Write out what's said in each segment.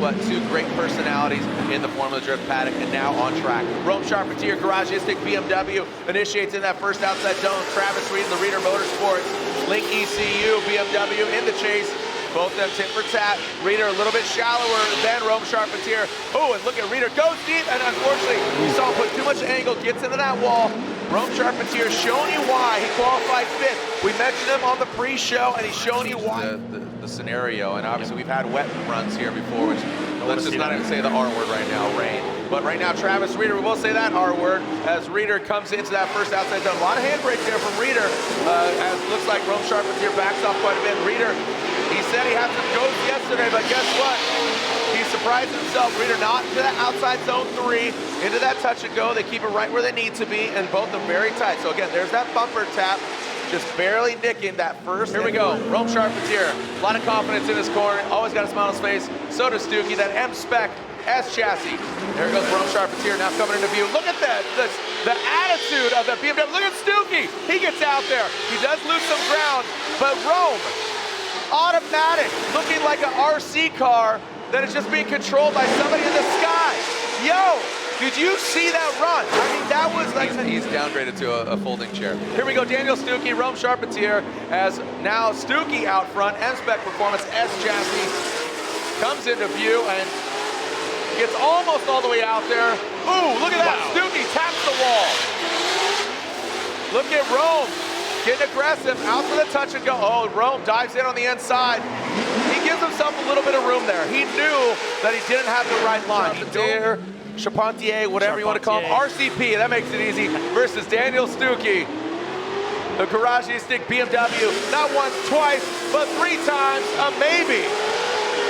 what, two great personalities in the Formula Drift paddock and now on track. Rome Charpentier, Garagistic BMW initiates in that first outside zone. Travis Reed, the Reader Motorsports, Link ECU, BMW in the chase. Both them tit for tat. Reader a little bit shallower than Rome Charpentier. Oh, and look at Reader, goes deep, and unfortunately, we saw him put too much angle, gets into that wall. Rome Charpentier showing you why he qualified 5th. We mentioned him on the pre-show, and he's showing you why. The scenario, and obviously we've had wet runs here before, which let's just not even say the R word right now, rain. But right now, Travis Reader, we will say that R word, as Reader comes into that first outside zone. A lot of handbrake there from Reader, as it looks like Rome Charpentier backs off quite a bit. Reader, he said he had some ghosts yesterday, but guess what? He surprised himself. Reader not into that outside zone 3, into that touch and go. They keep it right where they need to be, and both are very tight. So again, there's that bumper tap, just barely nicking that first. Here we go, Rome Charpentier. A lot of confidence in his corner, always got a smile on his face. So does Stuckey, that M-Spec S chassis. There goes Rome Charpentier now coming into view. Look at that, the attitude of that BMW. Look at Stuckey, he gets out there. He does lose some ground, but Rome, automatic, looking like an RC car that is just being controlled by somebody in the sky. Yo, did you see that run? I mean, that was like... He's downgraded to a folding chair. Here we go, Daniel Stuckey, Rome Charpentier, as now Stuckey out front, M-Spec Performance S chassis comes into view and gets almost all the way out there. Ooh, look at that, Stuckey taps the wall. Look at Rome, getting aggressive, out for the touch and go. Oh, Rome dives in on the inside. He gives himself a little bit of room there. He knew that he didn't have the right line. Charpentier, whatever you want to call him, RCP, that makes it easy, versus Daniel Stuckey, the Garagistic BMW, not once, twice, but 3 times, a maybe.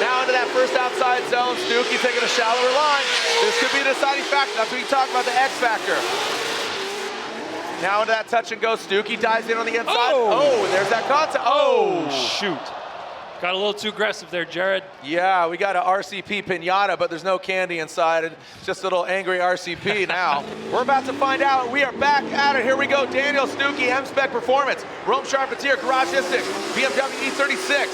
Now into that first outside zone, Stuckey taking a shallower line. This could be a deciding factor. That's what you talk about, the X factor. Now into that touch and go, Stuckey dives in on the inside. Oh, and there's that contact. Oh, shoot. Got a little too aggressive there, Jared. Yeah, we got an RCP pinata, but there's no candy inside. It's just a little angry RCP now. We're about to find out. We are back at it. Here we go. Daniel Stuckey, M-Spec Performance. Rome Charpentier, Garagistic, BMW E36.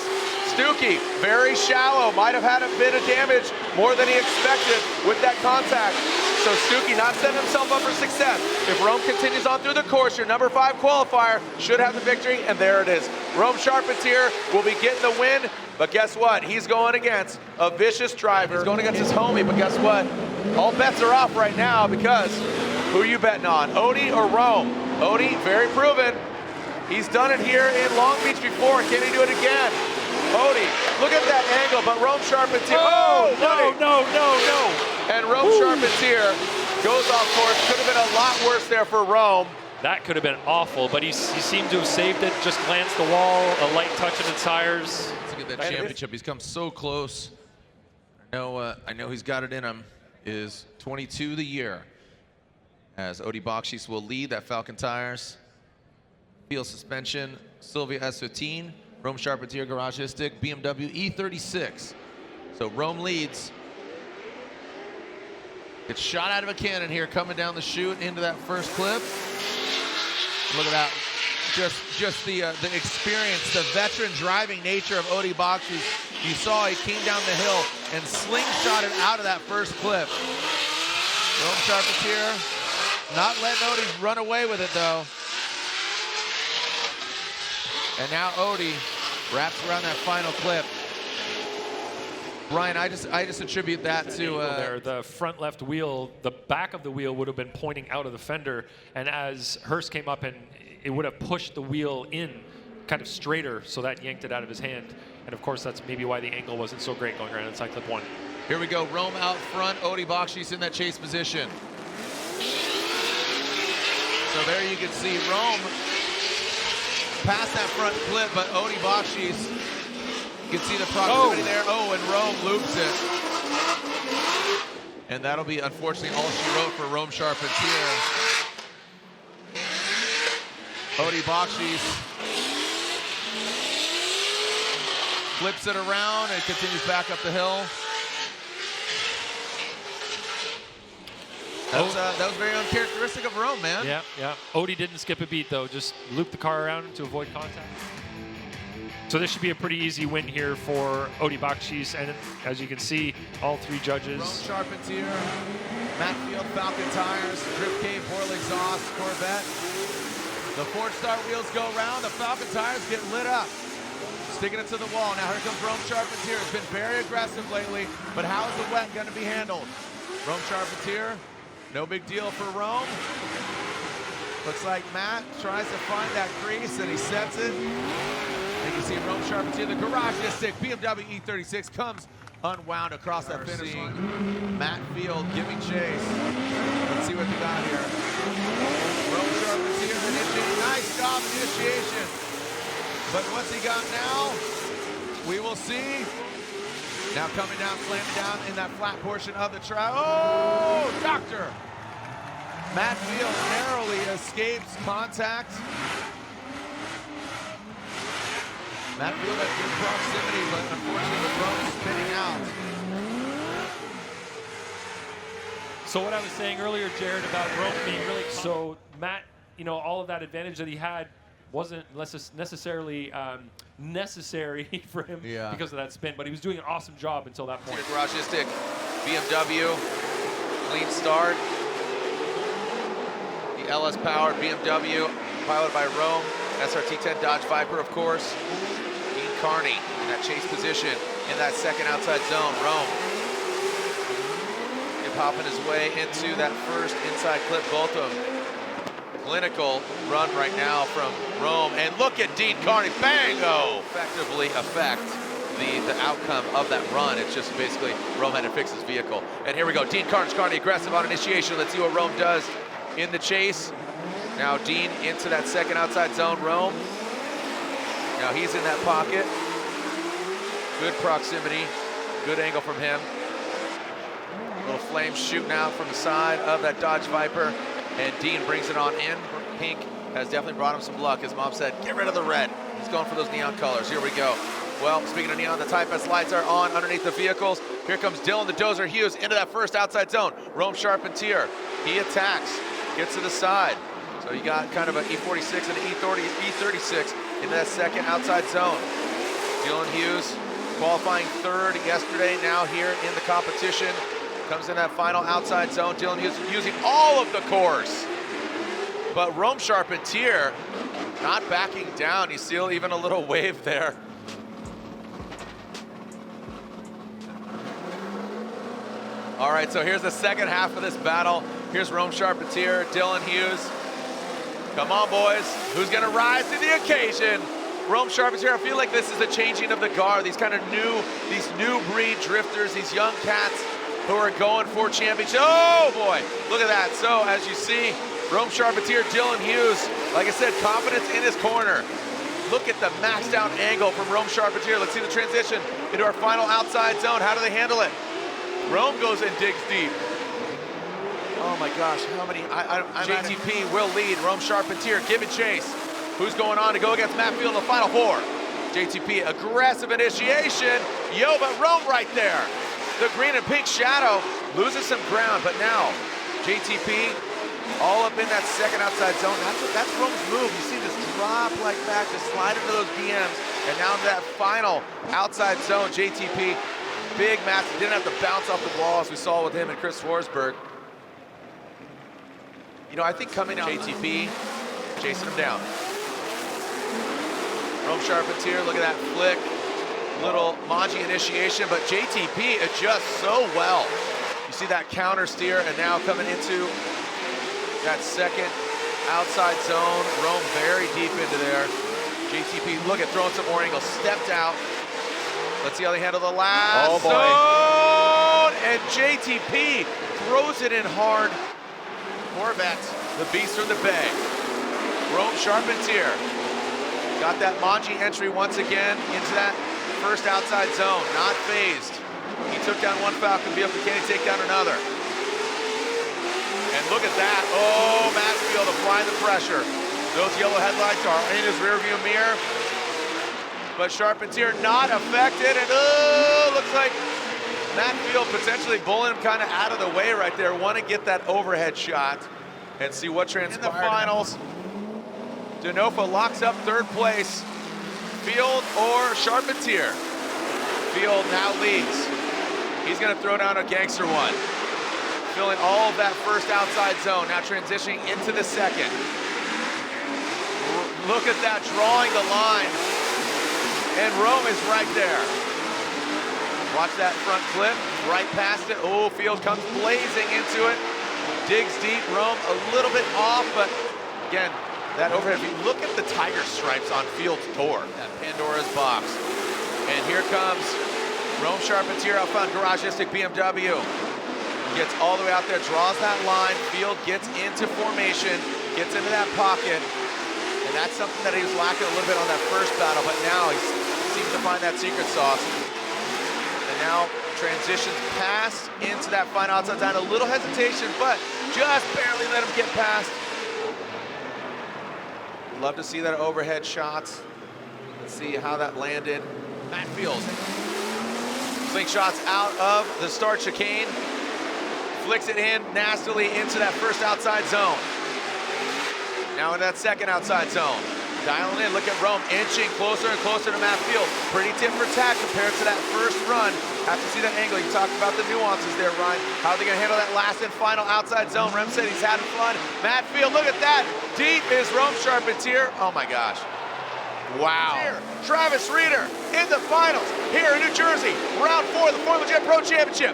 Stuckey, very shallow. Might have had a bit of damage, more than he expected with that contact. So Stuckey not setting himself up for success. If Rome continues on through the course, your number 5 qualifier should have the victory, and there it is. Rome Charpentier will be getting the win, but guess what? He's going against a vicious driver. He's going against his homie, but guess what? All bets are off right now, because who are you betting on, Odie or Rome? Odie, very proven. He's done it here in Long Beach before. Can he do it again? Odie, look at that angle, but Rome Charpentier. Oh, no. And Rome Charpentier goes off course. Could have been a lot worse there for Rome. That could have been awful, but he seemed to have saved it. Just glanced the wall, a light touch of the tires. Let's get that championship. He's come so close. I know he's got it in him. Is 22 the year, as Odie Backhis will lead that Falcon Tires. Field suspension, Sylvia S15. Rome Charpentier, Garagistic, BMW E36. So Rome leads. Gets shot out of a cannon here, coming down the chute into that first clip. Look at that. Just the experience, the veteran driving nature of Odie Backhis. You saw he came down the hill and slingshotted out of that first clip. Rome Charpentier not letting Odie run away with it though. And now Odie wraps around that final clip. Brian, I just attribute that to the front left wheel, the back of the wheel would have been pointing out of the fender, and as Hurst came up, and it would have pushed the wheel in kind of straighter, so that yanked it out of his hand. And of course, that's maybe why the angle wasn't so great going around inside clip 1. Here we go, Rome out front, Odie Backhis in that chase position. So there you can see Rome past that front clip, but Odie Backhis, you can see the proximity there. Oh, and Rome loops it. And that'll be, unfortunately, all she wrote for Rome Charpentier. Odie Backhis flips it around and continues back up the hill. That was very uncharacteristic of Rome, man. Yeah. Odie didn't skip a beat, though. Just looped the car around to avoid contact. So this should be a pretty easy win here for Odie Backhis, and as you can see, all three judges. Rome Charpentier, Matt Field, Falcon Tires, Drift Cave, Boyle Exhaust, Corvette. The Ford Star wheels go round, the Falcon Tires get lit up. Sticking it to the wall. Now here comes Rome Charpentier. It's been very aggressive lately, but how is the wet going to be handled? Rome Charpentier, no big deal for Rome. Looks like Matt tries to find that crease and he sets it. You can see Rome Charpentier, the garage stick, BMW E36 comes unwound across that finish line. Matt Field giving chase. Let's see what we got here. Rome Charpentier initiating, nice job initiation. But what's he got now? We will see. Now coming down, slamming down in that flat portion of the track. Oh, doctor! Matt Field narrowly escapes contact. Matt Field at good proximity, but unfortunately Rome spinning out. So what I was saying earlier, Jared, about Rome being really, so Matt, you know, all of that advantage that he had wasn't necessarily necessary for him because of that spin, but he was doing an awesome job until that point. Garage stick, BMW, clean start. The LS powered BMW, piloted by Rome, SRT10 Dodge Viper, of course. Kearney in that chase position in that second outside zone. Rome popping his way into that first inside clip. Both of them. Clinical run right now from Rome. And look at Dean Kearney. Bango! Effectively affect the outcome of that run. It's just basically Rome had to fix his vehicle. And here we go. Dean Kearney aggressive on initiation. Let's see what Rome does in the chase. Now Dean into that second outside zone. Rome. Now he's in that pocket. Good proximity, good angle from him. Little flame shooting out from the side of that Dodge Viper, and Dean brings it on in. Pink has definitely brought him some luck. His mom said, get rid of the red. He's going for those neon colors. Here we go. Well, speaking of neon, the Type S lights are on underneath the vehicles. Here comes Dylan the Dozer Hughes into that first outside zone. Rome Charpentier, he attacks, gets to the side. So you got kind of an E46 and an E36 into that second outside zone. Dylan Hughes qualifying third yesterday, now here in the competition. Comes in that final outside zone. Dylan Hughes using all of the course. But Rome Charpentier not backing down. You see even a little wave there. All right, so here's the second half of this battle. Here's Rome Charpentier, Dylan Hughes. Come on, boys. Who's gonna rise to the occasion? Rome Charpentier, I feel like this is a changing of the guard. These kind of these new breed drifters, these young cats who are going for championships. Oh boy, look at that. So as you see, Rome Charpentier, Dylan Hughes, like I said, confidence in his corner. Look at the maxed out angle from Rome Charpentier. Let's see the transition into our final outside zone. How do they handle it? Rome goes and digs deep. Oh my gosh, how many? JTP will lead. Rome Charpentier giving chase. Who's going on to go against Matt Field in the final four? JTP, aggressive initiation. Yo, but Rome right there. The green and pink shadow loses some ground, but now JTP all up in that second outside zone. That's Rome's move. You see this drop like that, just slide into those DMs, and now into that final outside zone. JTP, big match. Didn't have to bounce off the wall as we saw with him and Chris Forsberg. You know, I think coming out JTP, chasing him down. Rome Charpentier, look at that flick. Little Manji initiation, but JTP adjusts so well. You see that counter steer, and now coming into that second outside zone. Rome very deep into there. JTP, look at throwing some more angles, stepped out. Let's see how they handle the last zone. And JTP throws it in hard. Corvette, the beast from the Bay. Rome Charpentier got that Manji entry once again into that first outside zone, not phased. He took down one Falcon vehicle, can he take down another? And look at that, oh, Matt Field applying the pressure. Those yellow headlights are in his rearview mirror. But Charpentier not affected, and looks like Matt Field potentially bullying him kind of out of the way right there. Want to get that overhead shot and see what transpires. In the finals, Denofa locks up third place. Field or Charpentier? Field now leads. He's going to throw down a gangster one. Filling all of that first outside zone. Now transitioning into the second. Look at that, drawing the line. And Rome is right there. Watch that front flip, right past it. Oh, Field comes blazing into it. Digs deep, Rome a little bit off, but again, that overhead. If you look at the tiger stripes on Field's door, that Pandora's box. And here comes Rome Charpentier out front, Garagistic BMW. Gets all the way out there, draws that line. Field gets into formation, gets into that pocket. And that's something that he was lacking a little bit on that first battle, but now he seems to find that secret sauce. And now transitions past into that final outside zone. A little hesitation, but just barely let him get past. Love to see that overhead shots. Let's see how that landed. Matt Field. Slingshots out of the start chicane. Flicks it in nastily into that first outside zone. Now in that second outside zone. Dialing in, look at Rome inching closer and closer to Matt Field. Pretty tit for tat compared to that first run. Have to see that angle. You talked about the nuances there, Ryan. How are they gonna handle that last and final outside zone? Rem said he's having fun. Matt Field, look at that. Deep is Rome Charpentier. Oh my gosh. Wow. Travis Reeder in the finals here in New Jersey. Round 4 of the Formula Jet Pro Championship.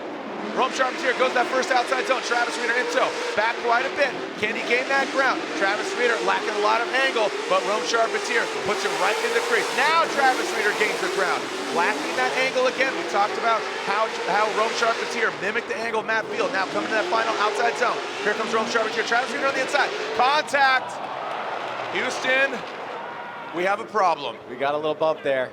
Rome Charpentier goes that first outside zone. Travis Reeder in tow. Back quite a bit. Can he gain that ground? Travis Reeder lacking a lot of angle, but Rome Charpentier puts it right in the crease. Now Travis Reeder gains the ground. Lacking that angle again. We talked about how Rome Charpentier mimicked the angle of Matt Field. Now coming to that final outside zone. Here comes Rome Charpentier. Travis Reeder on the inside. Contact. Houston, we have a problem. We got a little bump there.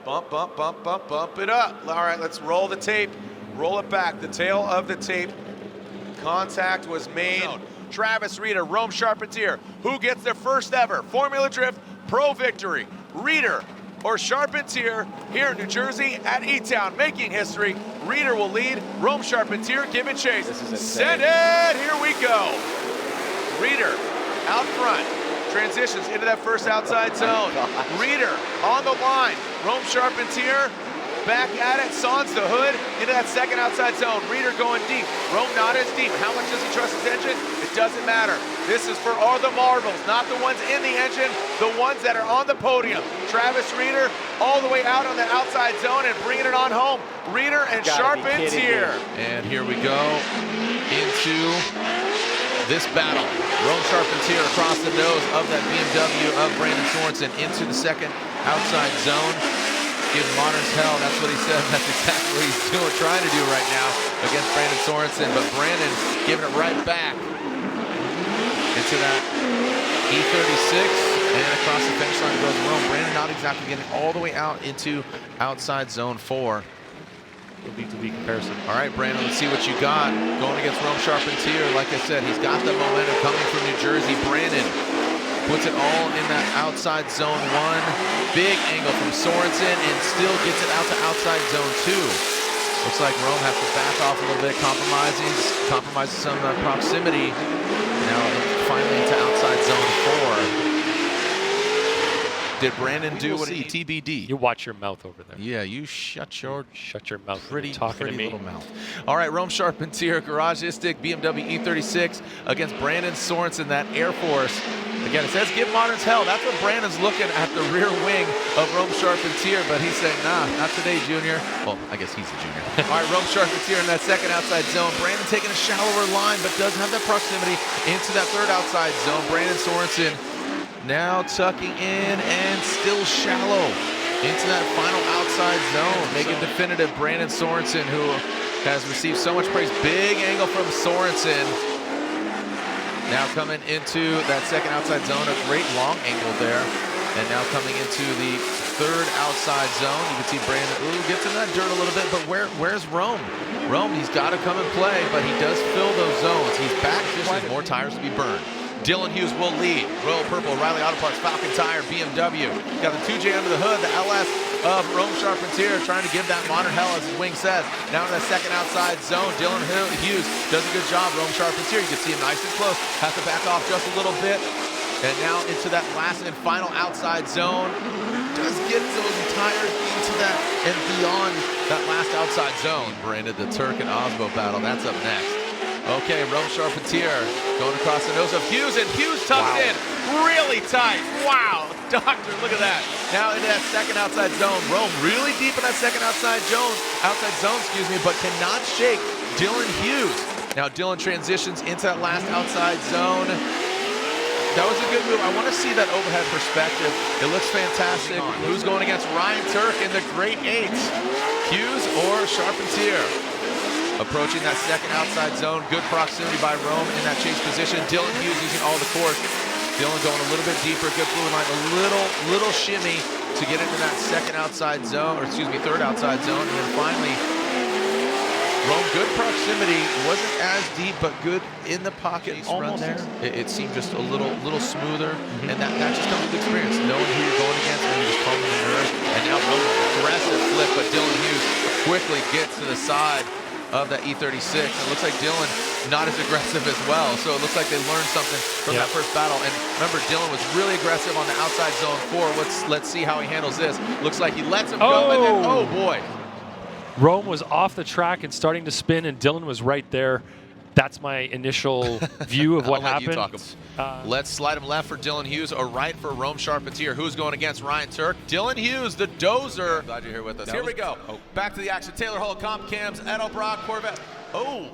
Bump, bump, bump, bump, bump it up. All right, let's roll the tape. Roll it back, the tail of the tape. Contact was made. Travis Reeder, Rome Charpentier. Who gets their first ever Formula Drift Pro victory? Reeder or Charpentier here in New Jersey at E-Town, making history. Reeder will lead, Rome Charpentier giving chase. This is insane. Send it, here we go. Reeder out front. Transitions into that first outside zone. Reeder on the line. Rome Charpentier back at it, sans the hood into that second outside zone. Reeder going deep. Rome not as deep. How much does he trust his engine? It doesn't matter. This is for all the marbles, not the ones in the engine, the ones that are on the podium. Travis Reeder all the way out on the outside zone and bringing it on home. Reeder and Charpentier. And here we go into this battle. Rome Charpentier across the nose of that BMW of Brandon Sorensen into the second outside zone. Give Moderns hell, that's what he said. That's exactly what he's doing, trying to do right now against Brandon Sorensen. But Brandon giving it right back into that E36 and across the finish line goes Rome. Brandon not exactly getting all the way out into outside zone 4. Week-to-week comparison. All right, Brandon, let's see what you got. Going against Rome Charpentier, like I said, he's got the momentum coming from New Jersey. Brandon puts it all in that outside zone 1. Big angle from Sorensen and still gets it out to outside zone 2. Looks like Rome has to back off a little bit, compromises some proximity. Now finally into outside zone 4. Did Brandon do what he TBD? You watch your mouth over there. Yeah, you shut your mouth. pretty talking to me. little mouth. All right, Rome Charpentier, Garagistic BMW E36 against Brandon Sorensen, that Air Force. Again, it says give Moderns hell. That's what Brandon's looking at, the rear wing of Rome Charpentier, but he's saying, nah, not today, Junior. Well, I guess he's a junior. All right, Rome Charpentier in that second outside zone. Brandon taking a shallower line, but does have that proximity into that third outside zone. Brandon Sorensen now tucking in and still shallow into that final outside zone. Make it definitive. Brandon Sorensen, who has received so much praise. Big angle from Sorensen. Now coming into that second outside zone, a great long angle there. And now coming into the third outside zone. You can see Brandon, gets in that dirt a little bit, but where's Rome? Rome, he's got to come and play, but he does fill those zones. He's back, just needs more tires to be burned. Dylan Hughes will lead. Royal Purple, Riley Auto Parts, Falcon Tire, BMW. Got the 2J under the hood, the LS of Rome Charpentier, trying to give that modern hell, as his wing says. Now in that second outside zone, Dylan Hughes does a good job. Rome Charpentier, you can see him nice and close. Has to back off just a little bit. And now into that last and final outside zone. does get those tires into that and beyond that last outside zone. Branded the Turk and Osbo battle. That's up next. Okay, Rome Charpentier going across the nose of Hughes, and Hughes tucks in really tight. Wow, doctor, look at that. Now into that second outside zone. Rome really deep in that second outside zone, but cannot shake Dylan Hughes. Now Dylan transitions into that last outside zone. That was a good move. I want to see that overhead perspective. It looks fantastic. Who's going against Ryan Turk in the great eights? Hughes or Charpentier? Approaching that second outside zone. Good proximity by Rome in that chase position. Dylan Hughes using all the course. Dylan going a little bit deeper. Good fluid line. A little shimmy to get into that second outside zone, or excuse me, third outside zone. And then finally, Rome, good proximity. Wasn't as deep, but good in the pocket. Almost there. It seemed just a little smoother. And that just comes with experience. Knowing who you're going against and you're just calming the nerves. And now Rome, aggressive flip, but Dylan Hughes quickly gets to the side of that E36. It looks like Dylan not as aggressive as well. So it looks like they learned something from that first battle. And remember, Dylan was really aggressive on the outside zone 4. Let's see how he handles this. Looks like he lets him go, and then, oh boy. Rome was off the track and starting to spin, and Dylan was right there. That's my initial view of what happened. Let's slide him left for Dylan Hughes or right for Rome Charpentier. Who's going against Ryan Turk? Dylan Hughes, the dozer. Glad you're here with us. Here we go. Back to the action. Taylor Hull, Comp Cams, Edo Brock, Corvette. Oh,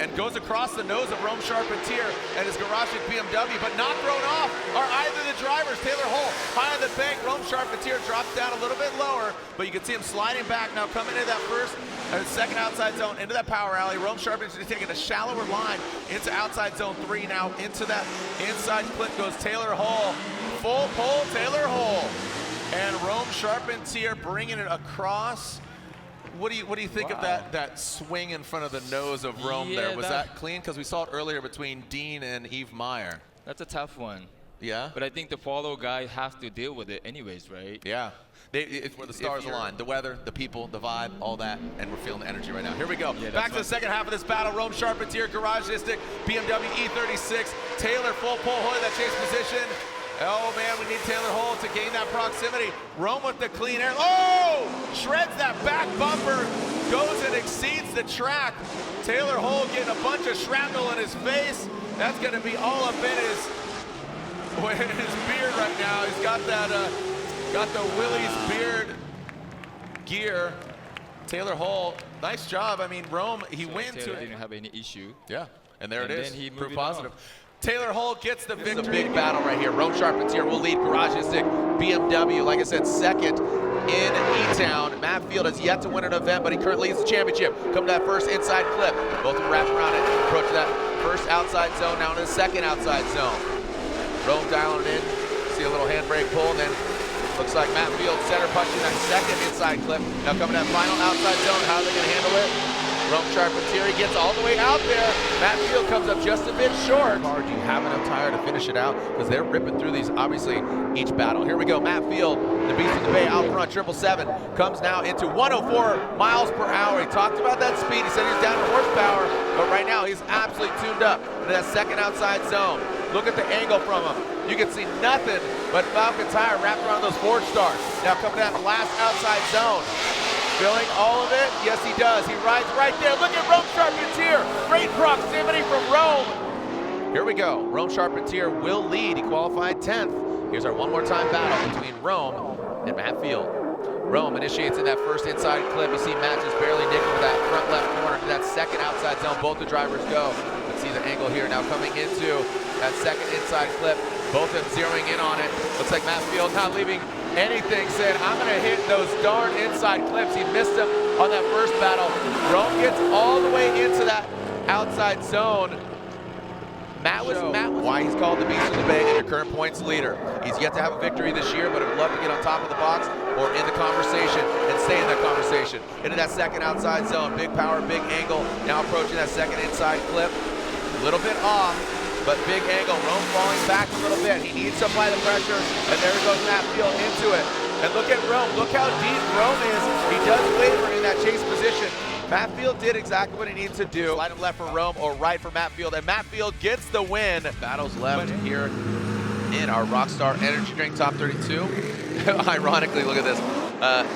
and goes across the nose of Rome Charpentier and his garage BMW, but not thrown off are either the drivers. Taylor Hull high on the bank. Rome Charpentier drops down a little bit lower, but you can see him sliding back now, coming into that second outside zone, into that power alley. Rome Charpentier taking a shallower line into outside zone 3 now. Into that inside clip goes Taylor Hull. Full pole, Taylor Hull. And Rome Charpentier bringing it across. What do you think of that swing in front of the nose of Rome there? Was that clean? Because we saw it earlier between Dean and Yves Meyer. That's a tough one. Yeah? But I think the follow guy has to deal with it anyways, right? Yeah. It's where the stars align. The weather, the people, the vibe, all that, and we're feeling the energy right now. Here we go. Yeah, back to the second half of this battle. Rome Charpentier, Garagistic, BMW E36. Taylor full pole holding that chase position. Oh man, we need Taylor Hull to gain that proximity. Rome with the clean air. Oh! Shreds that back bumper. Goes and exceeds the track. Taylor Hull getting a bunch of shrapnel in his face. That's gonna be all up in his beard right now. He's got that, got the Willie's beard gear. Taylor Hull, nice job. I mean, Rome, he wins. Taylor didn't have any issue. Yeah, and there it is. Then he Proof moved positive. on. Taylor Hull gets the victory. This is a big battle right here. Rome Charpentier will lead. Garagistic, BMW, like I said, second in E-Town. Matt Field has yet to win an event, but he currently leads the championship. Come to that first inside clip. Both of them wrap around it. Approach that first outside zone, now into the second outside zone. Rome dialing it in. See a little handbrake pull, and then looks like Matt Field center punching that second inside clip. Now coming to that final outside zone. How are they going to handle it? Rome Charpentier gets all the way out there. Matt Field comes up just a bit short. Do you have enough tire to finish it out? Because they're ripping through these, obviously, each battle. Here we go. Matt Field, the beast of the Bay, out front, 777, comes now into 104 miles per hour. He talked about that speed. He said he's down to horsepower, but right now he's absolutely tuned up to that second outside zone. Look at the angle from him. You can see nothing but Falcon tire wrapped around those Ford stars. Now coming to that last outside zone. Filling all of it? Yes, he does. He rides right there. Look at Rome Charpentier. Great proximity from Rome. Here we go. Rome Charpentier will lead. He qualified 10th. Here's our one more time battle between Rome and Matt Field. Rome initiates in that first inside clip. You see Matt just barely nicking with that front left corner to that second outside zone. Both the drivers go. Let's see the angle here. Now coming into that second inside clip. Both of them zeroing in on it. Looks like Matt Field not leaving anything, said, I'm going to hit those darn inside clips. He missed them on that first battle. Rome gets all the way into that outside zone. Matt was why he's called the Beast of the Bay and your current points leader. He's yet to have a victory this year, but would love to get on top of the box or in the conversation and stay in that conversation. Into that second outside zone. Big power, big angle. Now approaching that second inside clip. A little bit off. But big angle, Rome falling back a little bit. He needs to apply the pressure, and there goes Matt Field into it. And look at Rome. Look how deep Rome is. He does waver in that chase position. Matt Field did exactly what he needs to do. Slide him left for Rome or right for Matt Field, and Matt Field gets the win. Battles left here in our Rockstar Energy Drink Top 32. Ironically, look at this.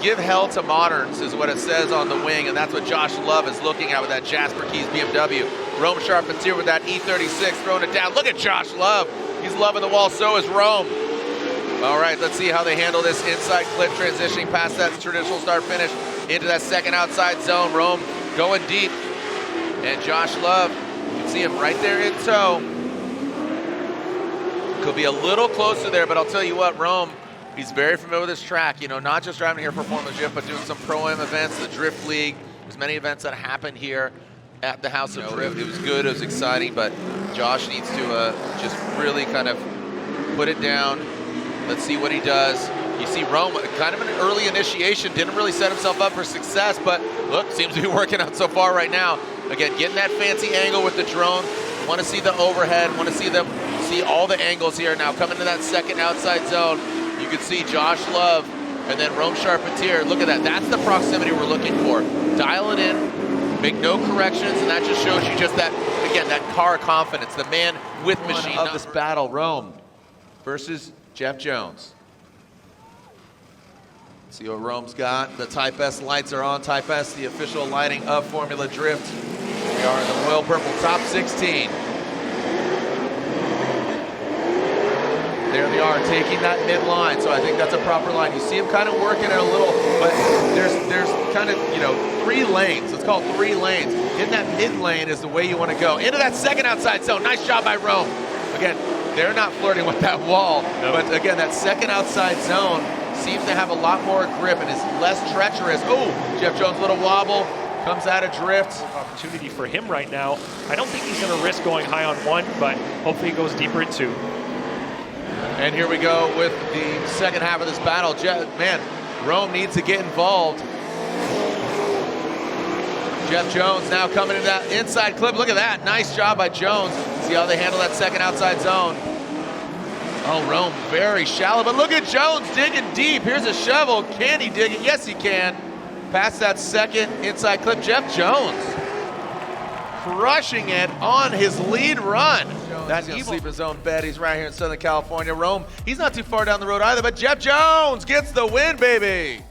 Give hell to moderns is what it says on the wing, and that's what Josh Love is looking at with that Jasper Keys BMW. Rome Charpentier with that E36 throwing it down. Look at Josh Love. He's loving the wall, so is Rome. All right, let's see how they handle this inside clip, transitioning past that traditional start finish into that second outside zone. Rome going deep, and Josh Love, you can see him right there in tow. Could be a little closer there, but I'll tell you what, Rome, he's very familiar with this track. You know, not just driving here for Formula Drift, but doing some Pro-Am events, the Drift League. There's many events that happen here at the House of Drift. It was good, it was exciting, but Josh needs to just really kind of put it down. Let's see what he does. You see Rome, kind of an early initiation, didn't really set himself up for success, but look, seems to be working out so far right now. Again, getting that fancy angle with the drone. Want to see the overhead, want to see all the angles here. Now coming to that second outside zone, you can see Josh Love and then Rome Charpentier. Look at that, that's the proximity we're looking for. Dial it in, make no corrections, and that just shows you just that, again, that car confidence, the man with machine. Of this battle, Rome versus Jeff Jones. See what Rome's got. The Type S lights are on. Type S, the official lighting of Formula Drift. We are in the royal purple top 16. There they are, taking that midline. So I think that's a proper line. You see him kind of working it a little, but there's kind of, you know, 3 lanes. Let's call it 3 lanes. In that mid lane is the way you want to go. Into that second outside zone. Nice job by Rome. Again, they're not flirting with that wall, but again, that second outside zone seems to have a lot more grip and is less treacherous. Oh, Jeff Jones, little wobble, comes out of drift. Opportunity for him right now. I don't think he's going to risk going high on 1, but hopefully he goes deeper at 2. And here we go with the second half of this battle. Man, Rome needs to get involved. Jeff Jones now coming into that inside clip. Look at that, nice job by Jones. See how they handle that second outside zone. Oh, Rome very shallow, but look at Jones digging deep. Here's a shovel. Can he dig it? Yes, he can. Past that second inside clip. Jeff Jones crushing it on his lead run. That's gonna sleep in his own bed. He's right here in Southern California. Rome, he's not too far down the road either, but Jeff Jones gets the win, baby.